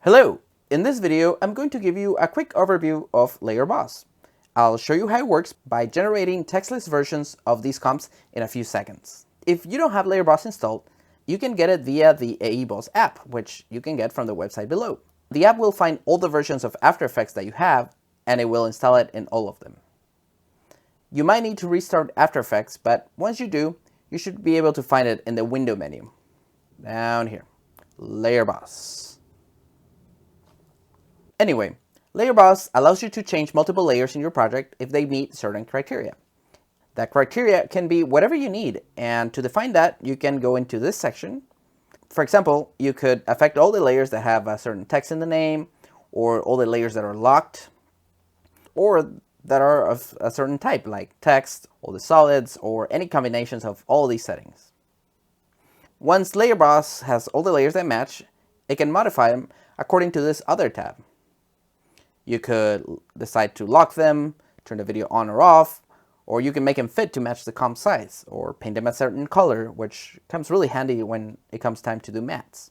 Hello! In this video, I'm going to give you a quick overview of Layer Boss. I'll show you how it works by generating textless versions of these comps in a few seconds. If you don't have Layer Boss installed, you can get it via the AEBoss app, which you can get from the website below. The app will find all the versions of After Effects that you have, and it will install it in all of them. You might need to restart After Effects, but once you do, you should be able to find it in the window menu. Down here, Layer Boss. Anyway, Layer Boss allows you to change multiple layers in your project if they meet certain criteria. That criteria can be whatever you need, and to define that, you can go into this section. For example, you could affect all the layers that have a certain text in the name, or all the layers that are locked, or that are of a certain type, like text, all the solids, or any combinations of all these settings. Once Layer Boss has all the layers that match, it can modify them according to this other tab. You could decide to lock them, turn the video on or off, or you can make them fit to match the comp size, or paint them a certain color, which comes really handy when it comes time to do mattes.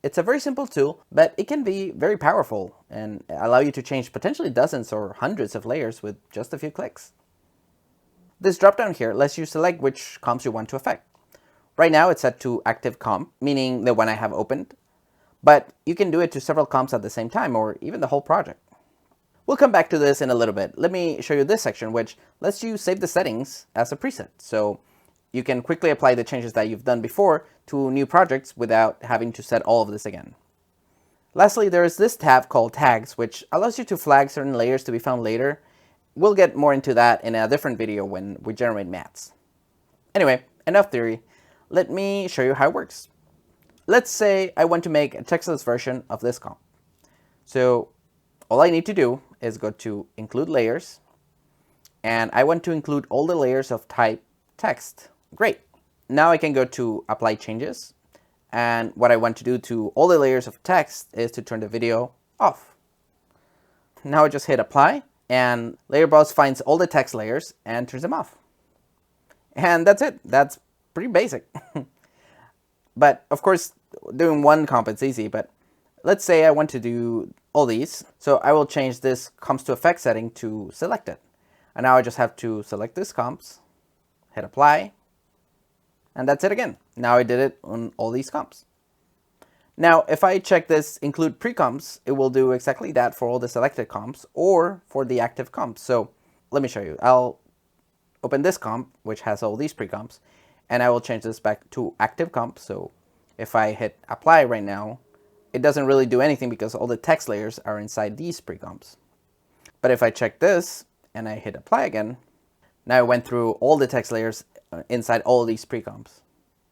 It's a very simple tool, but it can be very powerful and allow you to change potentially dozens or hundreds of layers with just a few clicks. This dropdown here lets you select which comps you want to affect. Right now it's set to active comp, meaning the one I have opened, but you can do it to several comps at the same time, or even the whole project. We'll come back to this in a little bit. Let me show you this section, which lets you save the settings as a preset, so you can quickly apply the changes that you've done before to new projects without having to set all of this again. Lastly, there is this tab called Tags, which allows you to flag certain layers to be found later. We'll get more into that in a different video when we generate mattes. Anyway, enough theory. Let me show you how it works. Let's say I want to make a textless version of this comp. So all I need to do is go to Include Layers, and I want to include all the layers of type text. Great. Now I can go to Apply Changes, and what I want to do to all the layers of text is to turn the video off. Now I just hit Apply, and Layer Boss finds all the text layers and turns them off. And that's it. That's pretty basic. But of course, doing one comp is easy, but let's say I want to do all these. So I will change this comps to effect setting to selected. And now I just have to select these comps, hit apply, and that's it again. Now I did it on all these comps. Now, if I check this Include Precomps, it will do exactly that for all the selected comps or for the active comps. So let me show you. I'll open this comp, which has all these precomps, and I will change this back to active comp. So if I hit apply right now, it doesn't really do anything because all the text layers are inside these precomps. But if I check this and I hit apply again, now I went through all the text layers inside all these precomps.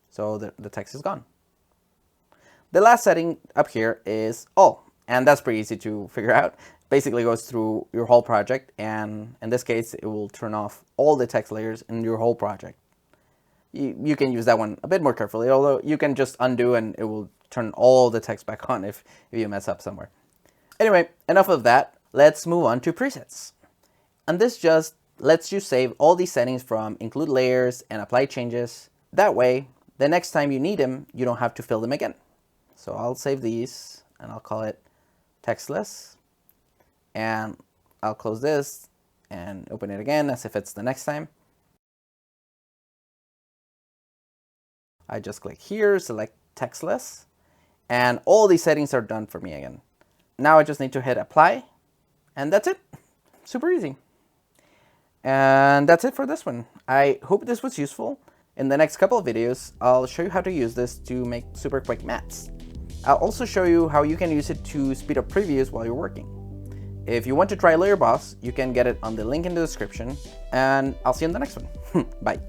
So the text is gone. The last setting up here is all, and that's pretty easy to figure out. Basically goes through your whole project, and in this case, it will turn off all the text layers in your whole project. You can use that one a bit more carefully, although you can just undo and it will turn all the text back on if you mess up somewhere. Anyway, enough of that. Let's move on to presets. And this just lets you save all these settings from Include Layers and Apply Changes. That way, the next time you need them, you don't have to fill them again. So I'll save these and I'll call it Textless. And I'll close this and open it again as if it's the next time. I just click here, select Textless, and all these settings are done for me again. Now I just need to hit apply, and that's it. Super easy. And that's it for this one. I hope this was useful. In the next couple of videos, I'll show you how to use this to make super quick mattes. I'll also show you how you can use it to speed up previews while you're working. If you want to try Layer Boss, you can get it on the link in the description, and I'll see you in the next one. Bye.